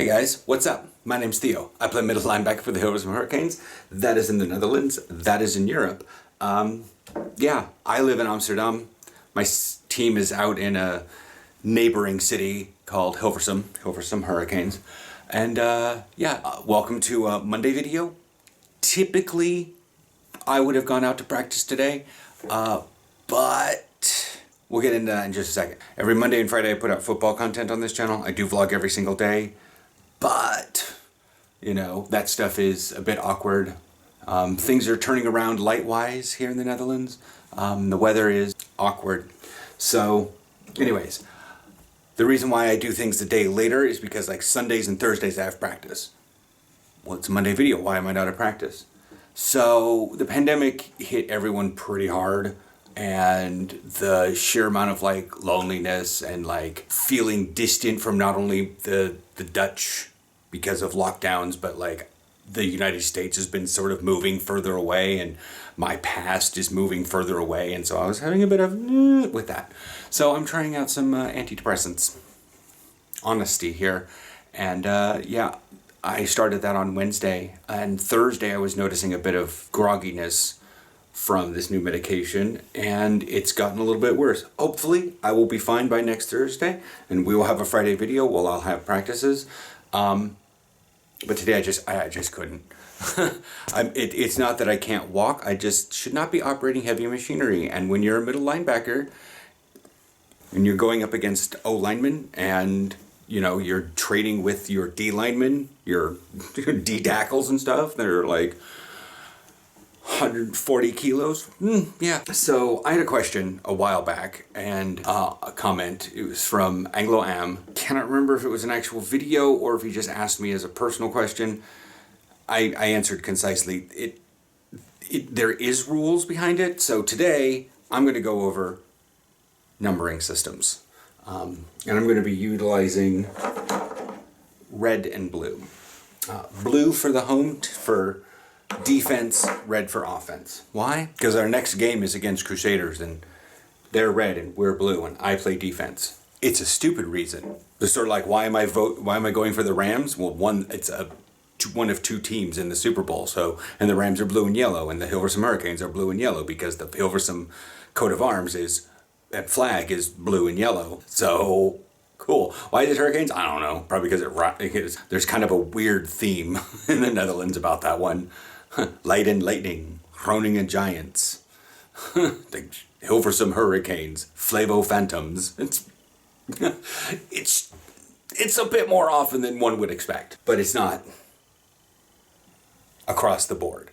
Hey guys, what's up? My name's Theo. I play middle linebacker for the Hilversum Hurricanes. That is in the Netherlands. That is in Europe. Yeah, I live in Amsterdam. My team is out in a neighboring city called Hilversum Hurricanes. And welcome to a Monday video. Typically, I would have gone out to practice today, but we'll get into that in just a second. Every Monday and Friday I put out football content on this channel. I do vlog every single day, but, you know, that stuff is a bit awkward. Things are turning around light-wise here in the Netherlands. The weather is awkward. So, anyways, the reason why I do things a day later is because, like, Sundays and Thursdays I have practice. Well, it's a Monday video. Why am I not at practice? So, the pandemic hit everyone pretty hard. And the sheer amount of like loneliness and like feeling distant from not only the Dutch because of lockdowns, but like the United States has been sort of moving further away, and my past is moving further away, and so I was having a bit of with that. So I'm trying out some antidepressants. Honesty here, and I started that on Wednesday, and Thursday I was noticing a bit of grogginess from this new medication, and it's gotten a little bit worse. Hopefully I will be fine by next Thursday, and we will have a Friday video while I'll have practices. But today I just couldn't. It's not that I can't walk, I just should not be operating heavy machinery. And when you're a middle linebacker and you're going up against O linemen, and you know, you're trading with your D linemen, your D tackles and stuff, they're like 140 kilos. Yeah. So I had a question a while back, and a comment. It was from Anglo Am. Cannot remember if it was an actual video or if he just asked me as a personal question. I answered concisely. There is rules behind it. So today I'm going to go over numbering systems, and I'm going to be utilizing red and blue. Blue for the home for defense, red for offense. Why? Because our next game is against Crusaders, and they're red and we're blue, and I play defense. It's a stupid reason. It's sort of like, why am I going for the Rams? Well, it's one of two teams in the Super Bowl. So, and the Rams are blue and yellow, and the Hilversum Hurricanes are blue and yellow because the Hilversum coat of arms flag is blue and yellow. So cool. Why is it Hurricanes? I don't know. Probably because there's kind of a weird theme in the Netherlands about that one. Light and lightning, Groningen Giants, the Hilversum Hurricanes, Flavo Phantoms. It's a bit more often than one would expect, but it's not across the board.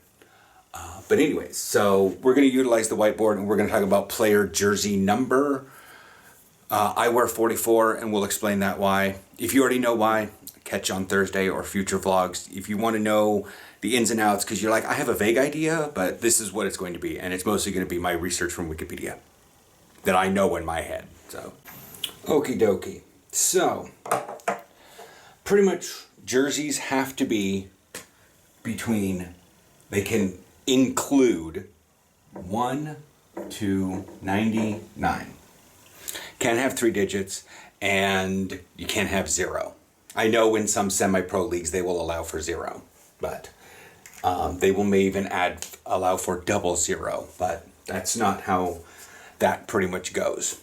But anyways, so we're going to utilize the whiteboard, and we're going to talk about player jersey number. I wear 44, and we'll explain that why. If you already know why, catch on Thursday or future vlogs. If you want to know the ins and outs, because you're like, I have a vague idea, but this is what it's going to be, and it's mostly going to be my research from Wikipedia that I know in my head. So, okie dokie. So, pretty much jerseys have to be they can include 1 to 99. Can't have 3 digits, and you can't have 0. I know in some semi-pro leagues they will allow for 0, but they may even allow for 00, but that's not how that pretty much goes.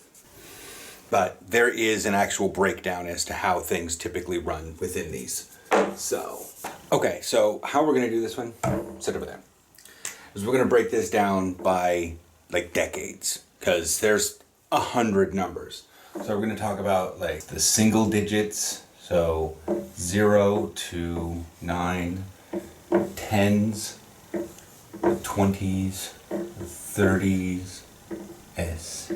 But there is an actual breakdown as to how things typically run within these. So, okay, so how we're going to do this one, sit over there, is we're going to break this down by like decades, because there's 100 numbers. So we're going to talk about like the single digits, so 0 to 9, 10s, 20s, 30s, S,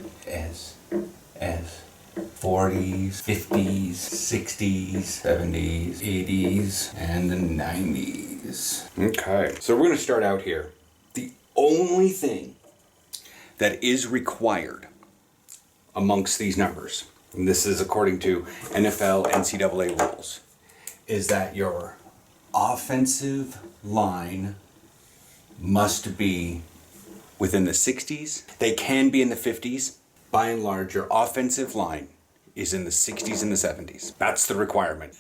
40s, 50s, 60s, 70s, 80s, and the 90s. Okay, so we're going to start out here. The only thing that is required amongst these numbers, and this is according to NFL, NCAA rules, is that your offensive line must be within the 60s. They can be in the 50s. By and large, your offensive line is in the 60s and the 70s. That's the requirement.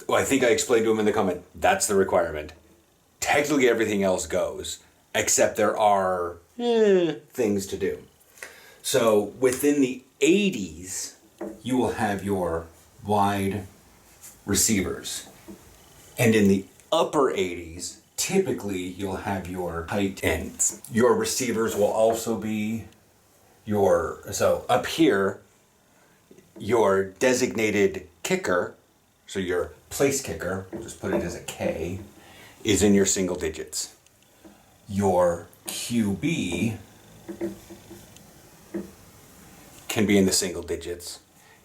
I think I explained to him in the comment, that's the requirement. Technically everything else goes, except there are things to do. So within the 80s, you will have your wide receivers. And in the upper 80s, typically you'll have your tight ends. Your receivers will also be so up here, your designated kicker, so your place kicker, we'll just put it as a K, is in your single digits. Your QB can be in the single digits,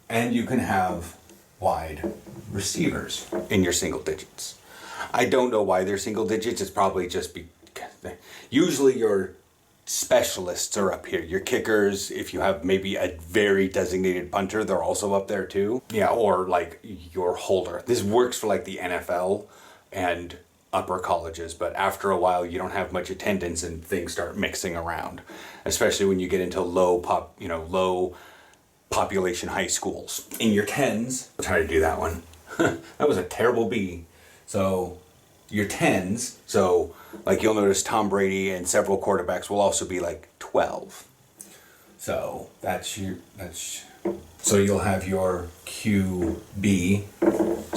and you can have wide receivers in your single digits. I don't know why they're single digits. It's probably just because usually your specialists are up here. Your kickers, if you have maybe a very designated punter, they're also up there too. Yeah, or like your holder. This works for like the NFL and upper colleges, but after a while you don't have much attendance and things start mixing around, especially when you get into low population high schools. In your 10s, I'll try to do that one. That was a terrible B. So your 10s, so like you'll notice Tom Brady and several quarterbacks will also be like 12. So so you'll have your QB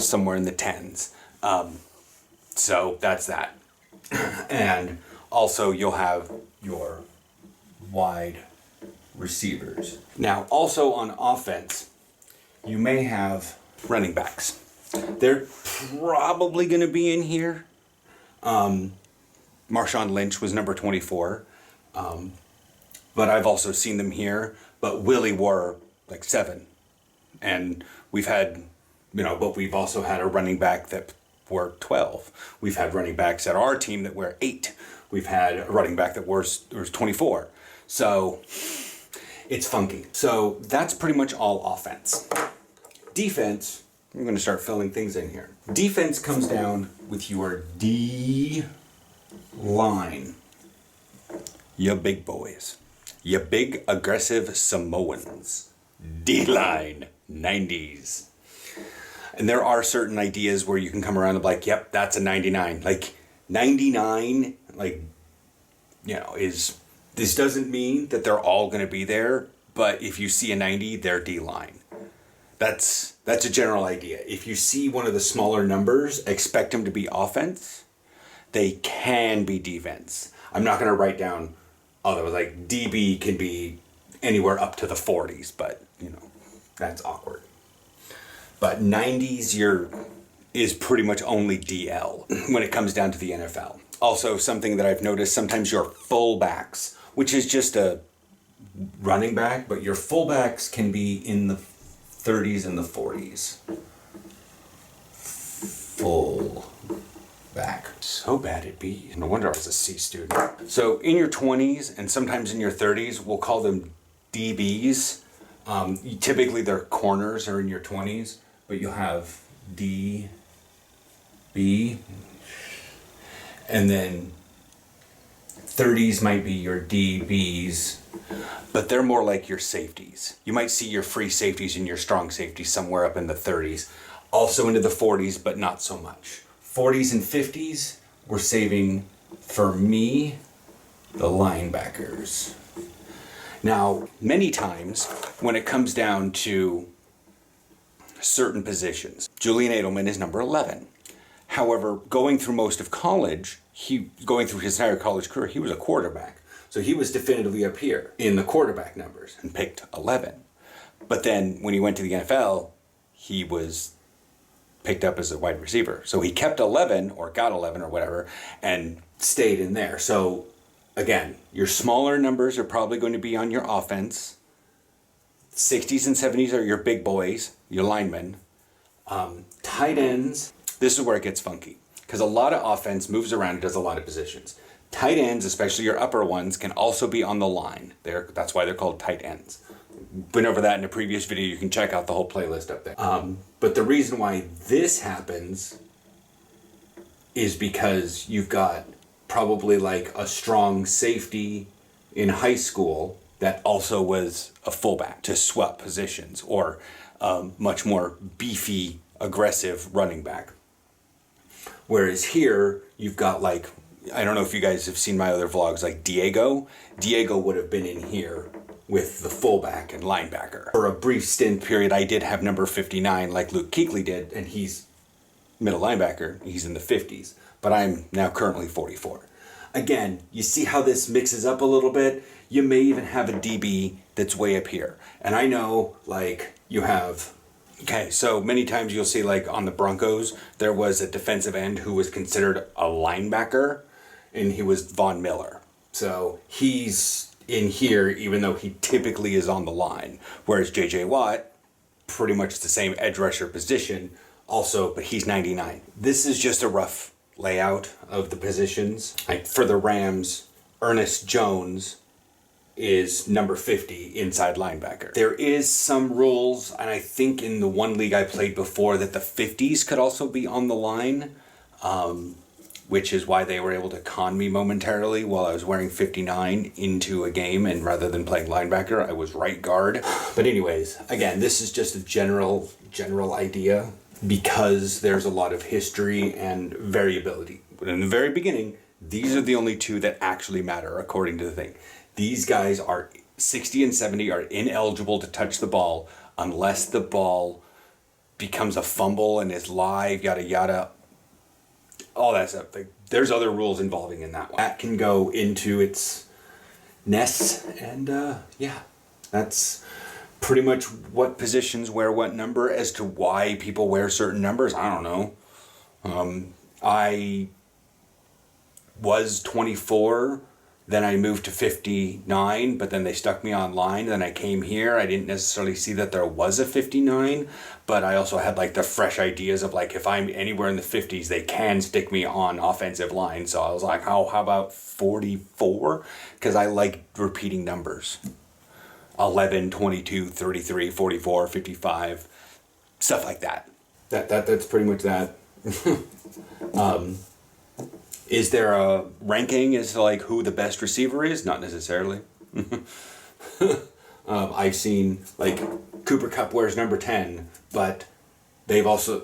somewhere in the 10s. So that's that. And also you'll have your wide receivers. Now also on offense, you may have running backs. They're probably going to be in here. Marshawn Lynch was number 24. But I've also seen them here. But Willie wore like 7. And we've had, but we've also had a running back that wore 12. We've had running backs at our team that wear 8. We've had a running back that wears 24. So it's funky. So that's pretty much all offense. Defense, I'm going to start filling things in here. Defense comes down with your D line. You big boys. You big aggressive Samoans. D line, 90s. And there are certain ideas where you can come around and be like, yep, that's a 99. Like 99, this doesn't mean that they're all going to be there, but if you see a 90, they're D line. That's a general idea. If you see one of the smaller numbers, expect them to be offense. They can be defense. I'm not going to write down, like DB can be anywhere up to the 40s, but that's awkward. But 90s is pretty much only DL when it comes down to the NFL. Also, something that I've noticed, sometimes your fullbacks, which is just a running back, but your fullbacks can be in the 30s and the 40s. Full back. So bad at B. No wonder I was a C student. So in your 20s and sometimes in your 30s, we'll call them DBs. Typically their corners are in your 20s, but you'll have D, B, and then 30s might be your DBs, but they're more like your safeties. You might see your free safeties and your strong safeties somewhere up in the 30s, also into the 40s, but not so much. 40s and 50s, we're saving, for me, the linebackers. Now, many times, when it comes down to certain positions, Julian Edelman is number 11. However, going through most of college, going through his entire college career, he was a quarterback. So he was definitively up here in the quarterback numbers and picked 11. But then when he went to the NFL, he was picked up as a wide receiver. So he kept 11 or got 11 or whatever and stayed in there. So again, your smaller numbers are probably going to be on your offense. 60s and 70s are your big boys, your linemen. Tight ends, this is where it gets funky. Because a lot of offense moves around and does a lot of positions. Tight ends, especially your upper ones, can also be on the line. That's why they're called tight ends. Been over that in a previous video. You can check out the whole playlist up there. But the reason why this happens is because you've got probably like a strong safety in high school that also was a fullback to swap positions, or much more beefy, aggressive running back. Whereas here, you've got like, I don't know if you guys have seen my other vlogs, like Diego. Diego would have been in here with the fullback and linebacker. For a brief stint period, I did have number 59 like Luke Kuechly did, and he's middle linebacker. He's in the 50s, but I'm now currently 44. Again, you see how this mixes up a little bit? You may even have a DB that's way up here. And I know, like, you have... Okay, so many times you'll see, like, on the Broncos, there was a defensive end who was considered a linebacker, and he was Von Miller. So he's in here, even though he typically is on the line. Whereas J.J. Watt, pretty much the same edge rusher position, also, but he's 99. This is just a rough layout of the positions. Like for the Rams, Ernest Jones is number 50 inside linebacker. There is some rules, and I think in the one league I played before that the 50s could also be on the line, which is why they were able to con me momentarily while I was wearing 59 into a game, and rather than playing linebacker, I was right guard. But anyways, again, this is just a general idea because there's a lot of history and variability. But in the very beginning, these are the only two that actually matter according to the thing. These guys are 60 and 70 are ineligible to touch the ball unless the ball becomes a fumble and is live, yada yada. All that stuff. Like, there's other rules involving in that one. That can go into its nests, and yeah, that's pretty much what positions wear what number. As to why people wear certain numbers, I don't know. I was 24, then I moved to 59, but then they stuck me online. Then I came here. I didn't necessarily see that there was a 59, but I also had like the fresh ideas of like, if I'm anywhere in the 50s, they can stick me on offensive line. So I was like, how about 44? Because I like repeating numbers. 11, 22, 33, 44, 55, stuff like that. That's pretty much that. Is there a ranking as to like who the best receiver is? Not necessarily. I've seen like Cooper Kupp wears number 10, but there's also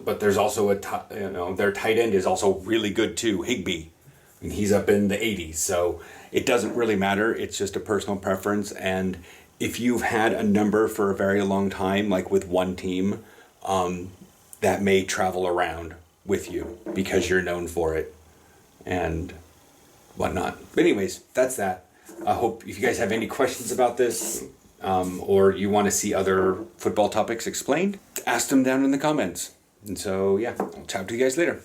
their tight end is also really good too, Higbee, and he's up in the 80s. So it doesn't really matter. It's just a personal preference. And if you've had a number for a very long time, like with one team, that may travel around with you because you're known for it and whatnot. But anyways, that's that. I hope if you guys have any questions about this, or you want to see other football topics explained, ask them down in the comments. And so, yeah, I'll chat to you guys later.